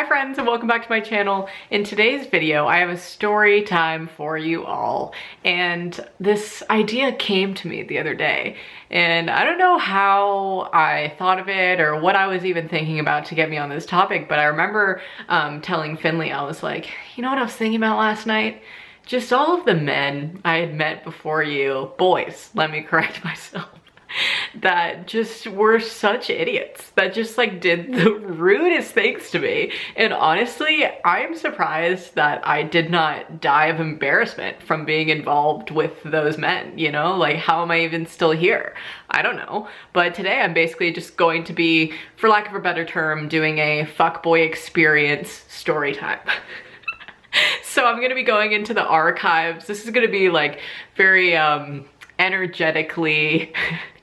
Hi friends, and welcome back to my channel. In today's video, I have a story time for you all. And this idea came to me the other day. And I don't know how I thought of it or what I was even thinking about to get me on this topic, but I remember telling Finley, I was like, you know what I was thinking about last night? Just all of the men I had met before you, boys, let me correct myself, that just were such idiots, that just like did the rudest things to me. And honestly, I am surprised that I did not die of embarrassment from being involved with those men, you know? Like, how am I even still here? I don't know. But today I'm basically just going to be, for lack of a better term, doing a fuckboy experience story time. So I'm gonna be going into the archives. This is gonna be like very energetically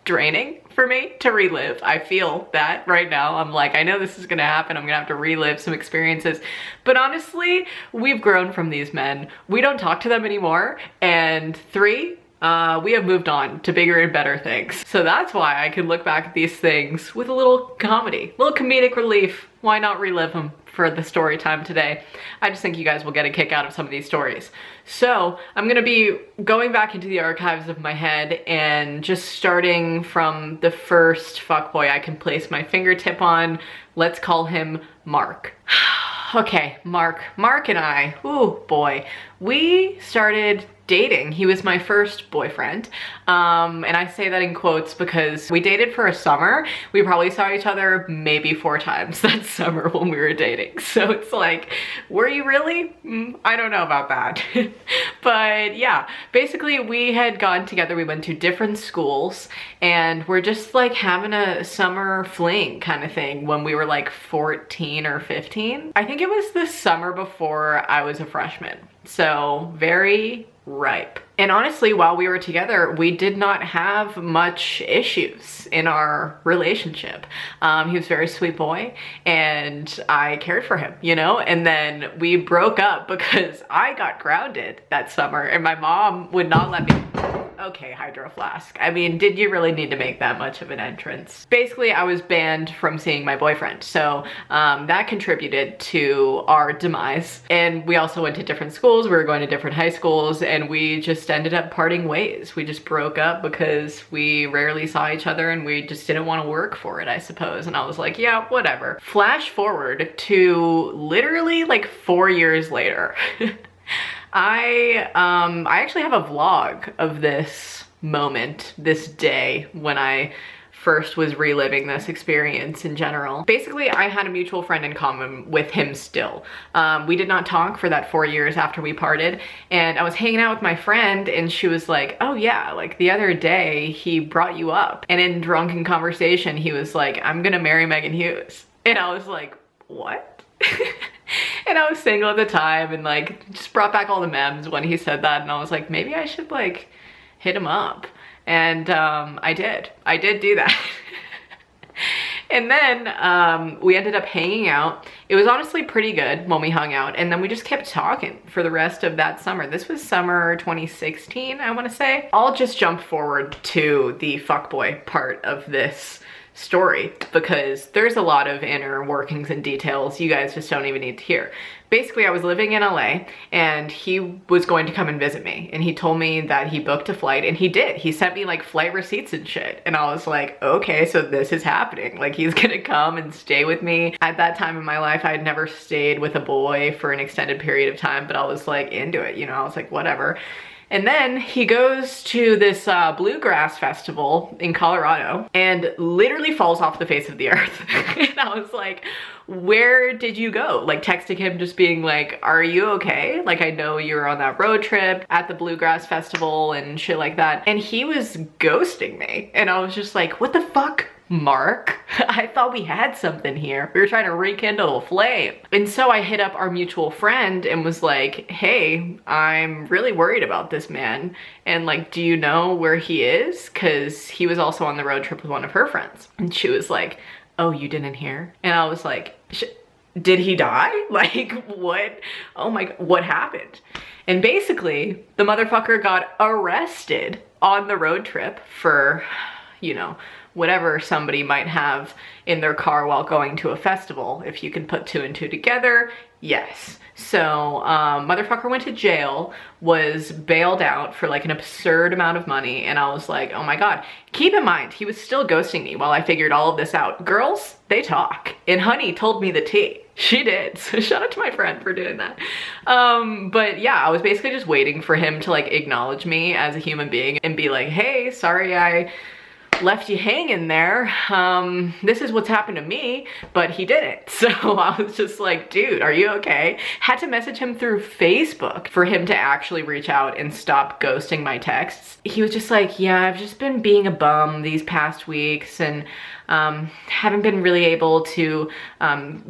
draining for me to relive. I feel that right now. I'm like, I know this is gonna happen. I'm gonna have to relive some experiences. But honestly, we've grown from these men. We don't talk to them anymore. And three, we have moved on to bigger and better things. So that's why I can look back at these things with a little comedy, a little comedic relief. Why not relive them for the story time today? I just think you guys will get a kick out of some of these stories. So I'm gonna be going back into the archives of my head and just starting from the first fuckboy I can place my fingertip on. Let's call him Mark. Okay, Mark and I, ooh boy, we started dating. He was my first boyfriend. And I say that in quotes because we dated for a summer. We probably saw each other maybe 4 times that summer when we were dating. So it's like, were you really? I don't know about that. But yeah, basically we had gone together. We went to different schools and we're just like having a summer fling kind of thing when we were like 14 or 15. I think it was the summer before I was a freshman. So very ripe. And honestly, while we were together, we did not have much issues in our relationship. He was a very sweet boy and I cared for him, you know? And then we broke up because I got grounded that summer and my mom would not let me. Okay, Hydro Flask. I mean, did you really need to make that much of an entrance? Basically, I was banned from seeing my boyfriend. So that contributed to our demise. And we also went to different schools. We were going to different high schools and we just ended up parting ways. We just broke up because we rarely saw each other and we just didn't want to work for it, I suppose. And I was like, yeah, whatever. Flash forward to literally like 4 years later. I actually have a vlog of this moment, this day, when I first was reliving this experience in general. Basically, I had a mutual friend in common with him still. We did not talk for that 4 years after we parted, and I was hanging out with my friend and she was like, oh yeah, like the other day he brought you up. And in drunken conversation, he was like, I'm gonna marry Meghan Hughes. And I was like, what? And I was single at the time and like just brought back all the memes when he said that, and I was like, maybe I should like hit him up. And I did do that. And then we ended up hanging out. It was honestly pretty good when we hung out, and then we just kept talking for the rest of that summer. This was summer 2016, I want to say. I'll just jump forward to the fuckboy part of this story because there's a lot of inner workings and details you guys just don't even need to hear. Basically, I was living in LA and he was going to come and visit me, and he told me that he booked a flight, and he did. He sent me like flight receipts and shit, and I was like, okay, so this is happening. Like, he's gonna come and stay with me. At that time in my life, I had never stayed with a boy for an extended period of time, but I was like into it, you know? I was like, whatever. And then he goes to this bluegrass festival in Colorado and literally falls off the face of the earth. And I was like, where did you go? Like, texting him just being like, are you okay? Like, I know you were on that road trip at the bluegrass festival and shit like that. And he was ghosting me. And I was just like, what the fuck? Mark, I thought we had something here. We were trying to rekindle a flame. And so I hit up our mutual friend and was like, hey, I'm really worried about this man. And like, do you know where he is? Cause he was also on the road trip with one of her friends. And she was like, oh, you didn't hear? And I was like, did he die? Like, what? Oh my God, what happened? And basically the motherfucker got arrested on the road trip for, you know, whatever somebody might have in their car while going to a festival. If you can put two and two together, yes. So motherfucker went to jail, was bailed out for like an absurd amount of money, and I was like, oh my God. Keep in mind, he was still ghosting me while I figured all of this out. Girls, they talk. And honey told me the tea. She did. So shout out to my friend for doing that. But yeah, I was basically just waiting for him to like acknowledge me as a human being and be like, hey, sorry I left you hanging there. This is what's happened to me, but he didn't. So I was just like, dude, are you okay? Had to message him through Facebook for him to actually reach out and stop ghosting my texts. He was just like, yeah, I've just been being a bum these past weeks and haven't been really able to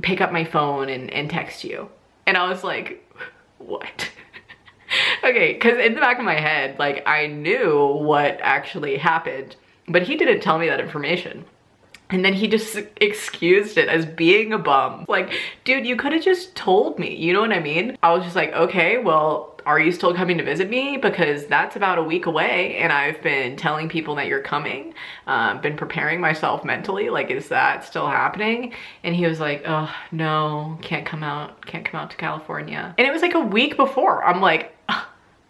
pick up my phone and text you. And I was like, what? Okay, because in the back of my head, like I knew what actually happened, but he didn't tell me that information. And then he just excused it as being a bum. Like, dude, you could have just told me, you know what I mean? I was just like, okay, well, are you still coming to visit me? Because that's about a week away and I've been telling people that you're coming. Been preparing myself mentally, like, is that still happening? And he was like, oh, no, can't come out to California. And it was like a week before. I'm like,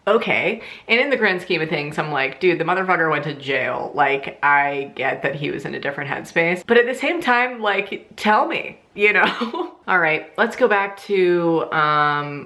okay. And in the grand scheme of things, I'm like, dude, the motherfucker went to jail. Like, I get that he was in a different headspace, but at the same time, like, tell me, you know? All right, let's go back to,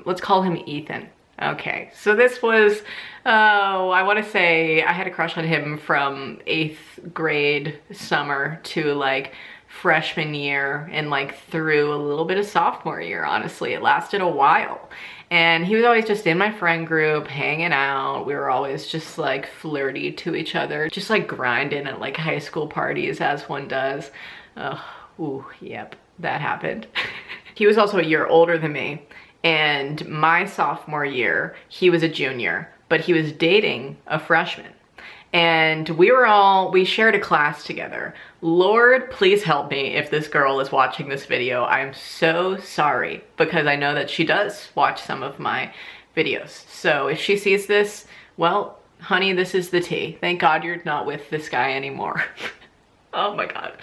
let's call him Ethan. Okay, so this was, I want to say I had a crush on him from 8th grade summer to like freshman year and like through a little bit of sophomore year, honestly. It lasted a while. And he was always just in my friend group, hanging out. We were always just like flirty to each other, just like grinding at like high school parties as one does. Ooh, yep, that happened. He was also a year older than me. And my sophomore year, he was a junior, but he was dating a freshman. And we shared a class together. Lord, please help me if this girl is watching this video. I'm so sorry, because I know that she does watch some of my videos. So if she sees this, well, honey, this is the tea. Thank God you're not with this guy anymore. Oh my God.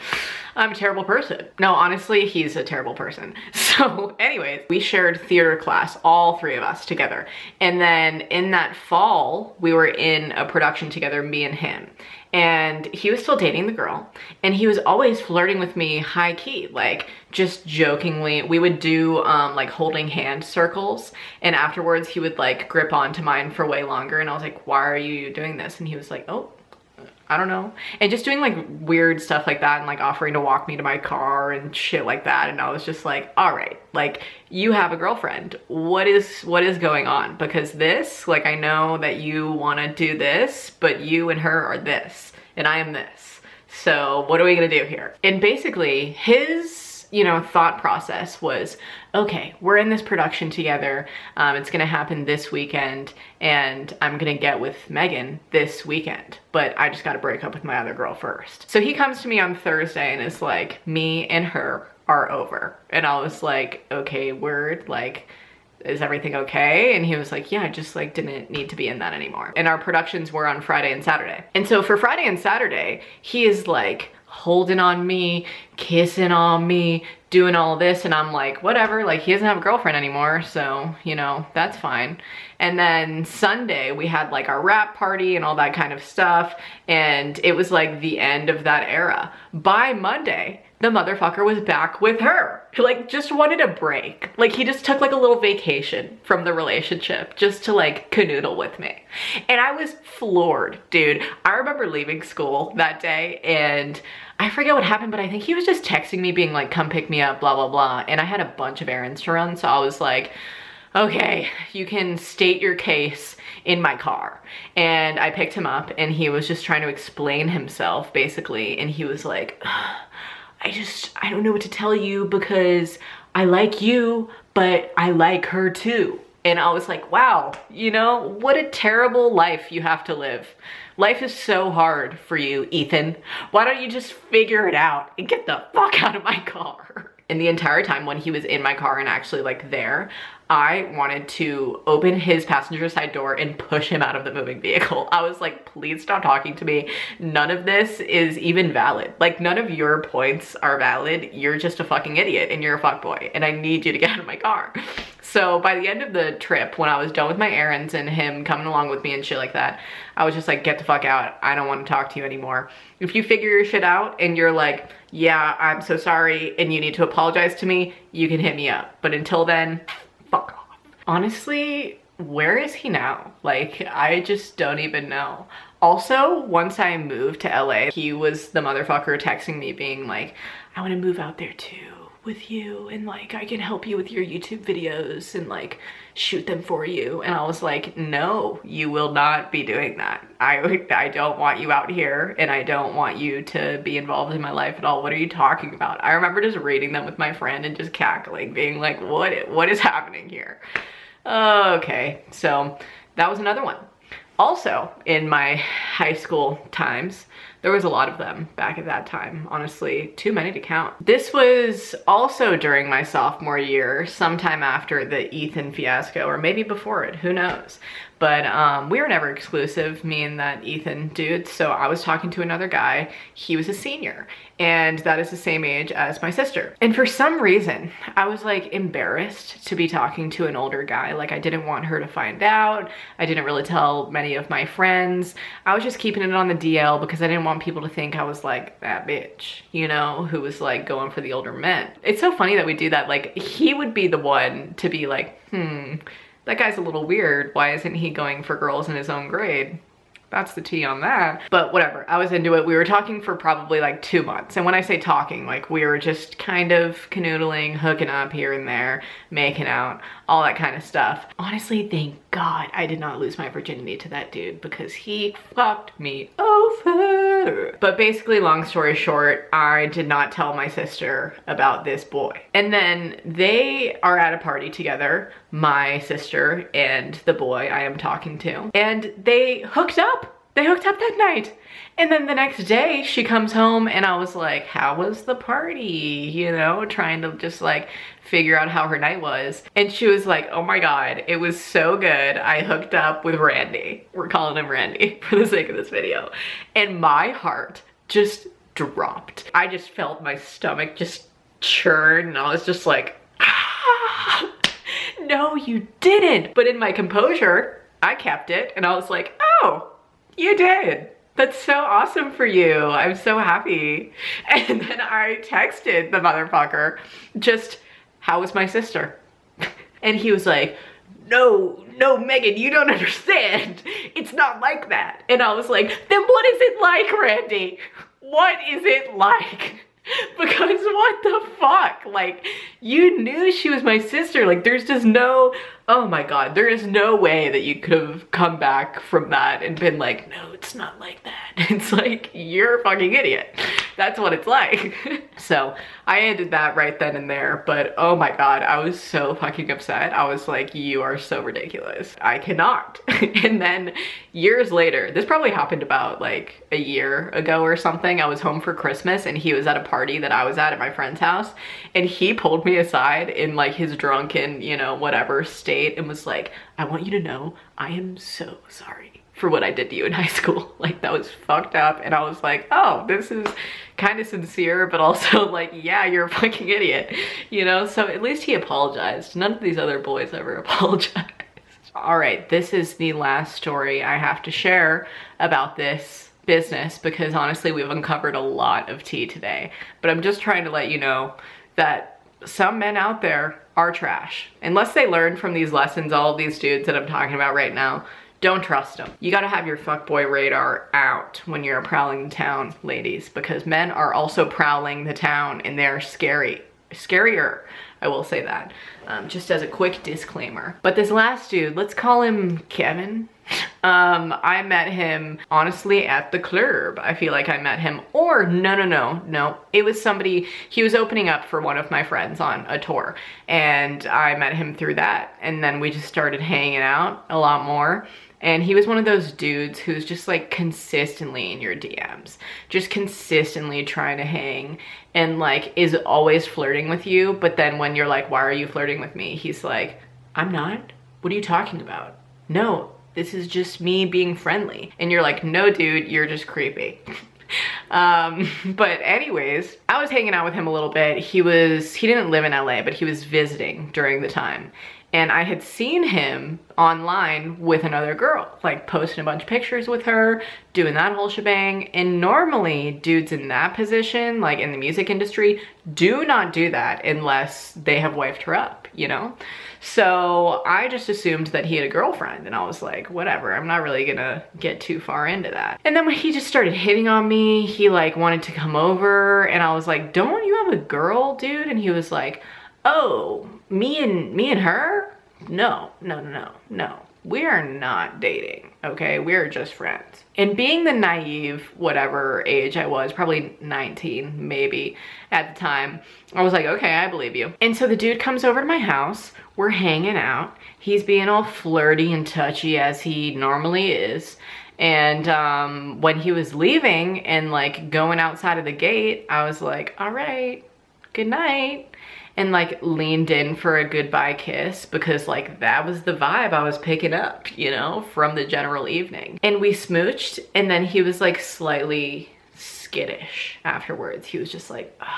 I'm a terrible person. No, honestly, he's a terrible person. So anyways, we shared theater class, all three of us together. And then in that fall, we were in a production together, me and him. And he was still dating the girl. And he was always flirting with me high key, like just jokingly. We would do like holding hand circles. And afterwards he would like grip onto mine for way longer. And I was like, why are you doing this? And he was like, oh, I don't know. And just doing like weird stuff like that and like offering to walk me to my car and shit like that. And I was just like, all right, like you have a girlfriend. What is going on? Because this, like, I know that you want to do this, but you and her are this and I am this. So what are we going to do here? And basically his, you know, thought process was, okay, we're in this production together. It's gonna happen this weekend and I'm gonna get with Meghan this weekend, but I just gotta break up with my other girl first. So he comes to me on Thursday and is like, me and her are over. And I was like, okay, word, like, is everything okay? And he was like, yeah, I just like didn't need to be in that anymore. And our productions were on Friday and Saturday. And so for Friday and Saturday, he is like holding on me, kissing on me, doing all this, and I'm like, whatever, like he doesn't have a girlfriend anymore, so, you know, that's fine. And then Sunday we had like our rap party and all that kind of stuff, and it was like the end of that era. By Monday, the motherfucker was back with her. He like just wanted a break. Like he just took like a little vacation from the relationship just to like canoodle with me. And I was floored, dude. I remember leaving school that day and I forget what happened, but I think he was just texting me being like, come pick me up, blah, blah, blah. And I had a bunch of errands to run. So I was like, okay, you can state your case in my car. And I picked him up and he was just trying to explain himself basically. And he was like, I don't know what to tell you because I like you, but I like her too. And I was like, wow, you know, what a terrible life you have to live. Life is so hard for you, Ethan. Why don't you just figure it out and get the fuck out of my car? And the entire time when he was in my car and actually like there, I wanted to open his passenger side door and push him out of the moving vehicle. I was like, please stop talking to me. None of this is even valid. Like, none of your points are valid. You're just a fucking idiot and you're a fuckboy and I need you to get out of my car. So by the end of the trip, when I was done with my errands and him coming along with me and shit like that, I was just like, get the fuck out. I don't want to talk to you anymore. If you figure your shit out and you're like, yeah, I'm so sorry and you need to apologize to me, you can hit me up. But until then, fuck off. Honestly, where is he now? Like, I just don't even know. Also, once I moved to LA, he was the motherfucker texting me being like, I want to move out there too with you and like I can help you with your YouTube videos and like shoot them for you. And I was like, no, you will not be doing that. I don't want you out here and I don't want you to be involved in my life at all. What are you talking about? I remember just reading them with my friend and just cackling, being like, what is happening here? Okay, so that was another one. Also, in my high school times, there was a lot of them back at that time, honestly, too many to count. This was also during my sophomore year, sometime after the Ethan fiasco, or maybe before it, who knows? But we were never exclusive, me and that Ethan dude, so I was talking to another guy. He was a senior, and that is the same age as my sister. And for some reason, I was like embarrassed to be talking to an older guy. Like, I didn't want her to find out. I didn't really tell many of my friends. I was just keeping it on the DL because I didn't want people to think I was like that bitch, you know, who was like going for the older men. It's so funny that we do that. Like, he would be the one to be like, that guy's a little weird. Why isn't he going for girls in his own grade? That's the tea on that. But whatever, I was into it. We were talking for probably like 2 months. And when I say talking, like we were just kind of canoodling, hooking up here and there, making out, all that kind of stuff. Honestly, thank God I did not lose my virginity to that dude because he fucked me over. But basically, long story short, I did not tell my sister about this boy. And then they are at a party together, my sister and the boy I am talking to, and they hooked up. They hooked up that night. And then the next day she comes home and I was like, how was the party? You know, trying to just like figure out how her night was. And she was like, oh my God, it was so good. I hooked up with Randy. We're calling him Randy for the sake of this video. And my heart just dropped. I just felt my stomach just churn and I was just like, ah, no, you didn't. But in my composure, I kept it and I was like, oh, you did. That's so awesome for you. I'm so happy. And then I texted the motherfucker, just, how was my sister? And he was like, no, Megan, you don't understand. It's not like that. And I was like, then what is it like, Randy? What is it like? Because what the fuck? Like, you knew she was my sister. Like, there's just no, oh my God, there is no way that you could have come back from that and been like, no, it's not like that. It's like, you're a fucking idiot. That's what it's like. So I ended that right then and there, but oh my God, I was so fucking upset. I was like, you are so ridiculous. I cannot. And then years later, this probably happened about like a year ago or something. I was home for Christmas and he was at a party that I was at my friend's house, and he pulled me aside in like his drunken, you know, whatever state and was like, I want you to know I am so sorry for what I did to you in high school. Like, that was fucked up. And I was like, oh, this is kind of sincere, but also like, yeah, you're a fucking idiot, you know? So at least he apologized. None of these other boys ever apologized. All right, this is the last story I have to share about this business because honestly, we've uncovered a lot of tea today, but I'm just trying to let you know that some men out there are trash. Unless they learn from these lessons, all of these dudes that I'm talking about right now, don't trust them. You gotta have your fuckboy radar out when you're prowling the town, ladies, because men are also prowling the town and they're scary. Scarier, I will say that, just as a quick disclaimer. But this last dude, let's call him Kevin. I met him honestly at the club. I feel like I met him, or no. It was somebody, he was opening up for one of my friends on a tour and I met him through that. And then we just started hanging out a lot more. And he was one of those dudes who's just like consistently in your DMs, just consistently trying to hang, and like is always flirting with you. But then when you're like, why are you flirting with me? He's like, I'm not. What are you talking about? No, this is just me being friendly. And you're like, no dude, you're just creepy. But anyways, I was hanging out with him a little bit. He didn't live in LA, but he was visiting during the time. And I had seen him online with another girl, like posting a bunch of pictures with her, doing that whole shebang. And normally dudes in that position, like in the music industry, do not do that unless they have wifed her up, you know? So I just assumed that he had a girlfriend, and I was like, whatever, I'm not really gonna get too far into that. And then when he just started hitting on me, he like wanted to come over, and I was like, don't you have a girl, dude? And he was like, oh, me and her? No. We are not dating, okay? We're just friends. And being the naive, whatever age I was, probably 19 maybe at the time, I was like, okay, I believe you. And so the dude comes over to my house, we're hanging out. He's being all flirty and touchy as he normally is. And when he was leaving and like going outside of the gate, I was like, all right, good night. And like leaned in for a goodbye kiss, because like that was the vibe I was picking up, you know, from the general evening. And we smooched, and then he was like slightly skittish afterwards. He was just like, I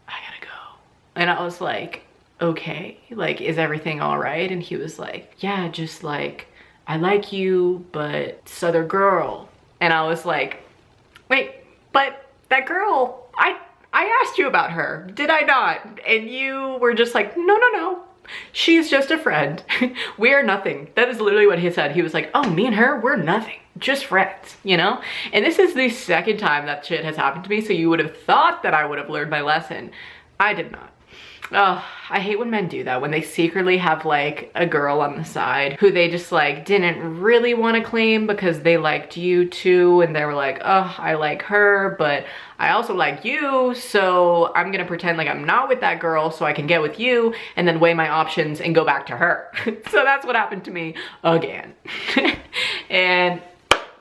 gotta go. And I was like, okay, like, is everything all right? And he was like, yeah, just like, I like you, but this other girl. And I was like, wait, but that girl, I asked you about her, did I not? And you were just like, no, she's just a friend. We are nothing. That is literally what he said. He was like, oh, me and her, we're nothing, just friends, you know? And this is the second time that shit has happened to me, so you would have thought that I would have learned my lesson. I did not. Oh, I hate when men do that, when they secretly have like a girl on the side who they just like didn't really want to claim because they liked you too, and they were like, oh, I like her, but I also like you, so I'm gonna pretend like I'm not with that girl so I can get with you, and then weigh my options and go back to her. So that's what happened to me again. And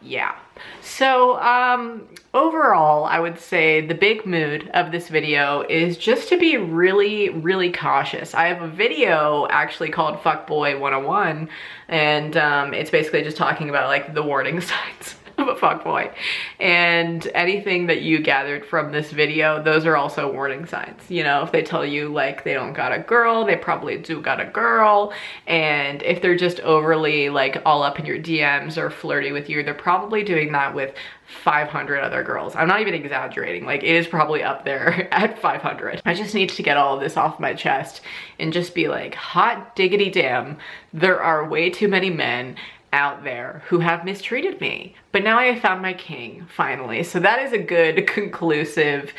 yeah. So overall, I would say the big mood of this video is just to be really, really cautious. I have a video actually called Fuckboy 101, and it's basically just talking about like the warning signs of a fuckboy. And anything that you gathered from this video, those are also warning signs. You know, if they tell you like they don't got a girl, they probably do got a girl. And if they're just overly like all up in your DMs or flirty with you, they're probably doing that with 500 other girls. I'm not even exaggerating. Like, it is probably up there at 500. I just need to get all of this off my chest and just be like, hot diggity damn, there are way too many men out there who have mistreated me. But now I have found my king, finally. So that is a good conclusive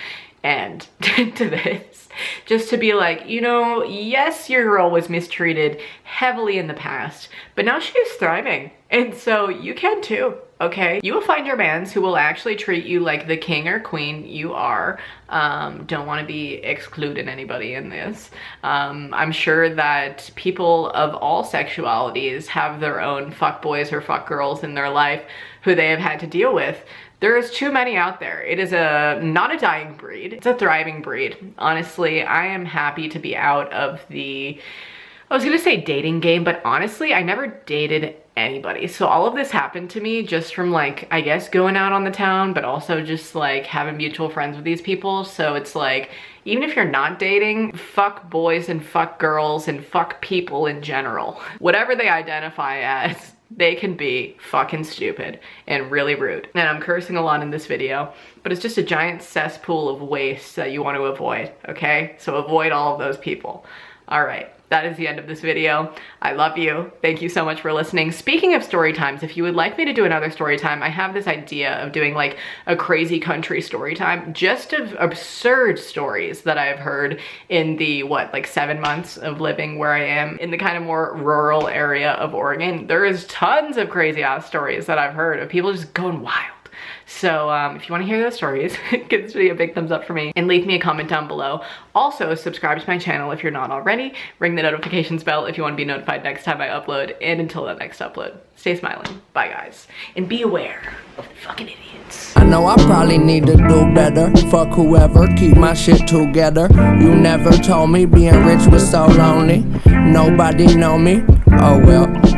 end to this. Just to be like, you know, yes, your girl was mistreated heavily in the past, but now she is thriving. And so you can too, okay? You will find your mans who will actually treat you like the king or queen you are. Don't want to be excluding anybody in this. I'm sure that people of all sexualities have their own fuckboys or fuckgirls in their life who they have had to deal with. There's too many out there. It is not a dying breed, it's a thriving breed. Honestly, I am happy to be out of the, I was gonna say dating game, but honestly, I never dated anybody. So all of this happened to me just from like, I guess going out on the town, but also just like having mutual friends with these people. So it's like, even if you're not dating, fuck boys and fuck girls and fuck people in general. Whatever they identify as, they can be fucking stupid and really rude. And I'm cursing a lot in this video, but it's just a giant cesspool of waste that you want to avoid, okay? So avoid all of those people. All right, that is the end of this video. I love you. Thank you so much for listening. Speaking of story times, if you would like me to do another story time, I have this idea of doing like a crazy country story time, just of absurd stories that I've heard in the, what, like 7 months of living where I am in the kind of more rural area of Oregon. There is tons of crazy ass stories that I've heard of people just going wild. So if you want to hear those stories, give this video a big thumbs up for me and leave me a comment down below. Also, subscribe to my channel if you're not already. Ring the notifications bell if you want to be notified next time I upload. And until that next upload, stay smiling. Bye guys. And be aware of the fucking idiots. I know I probably need to do better. Fuck whoever, keep my shit together. You never told me being rich was so lonely. Nobody know me. Oh well.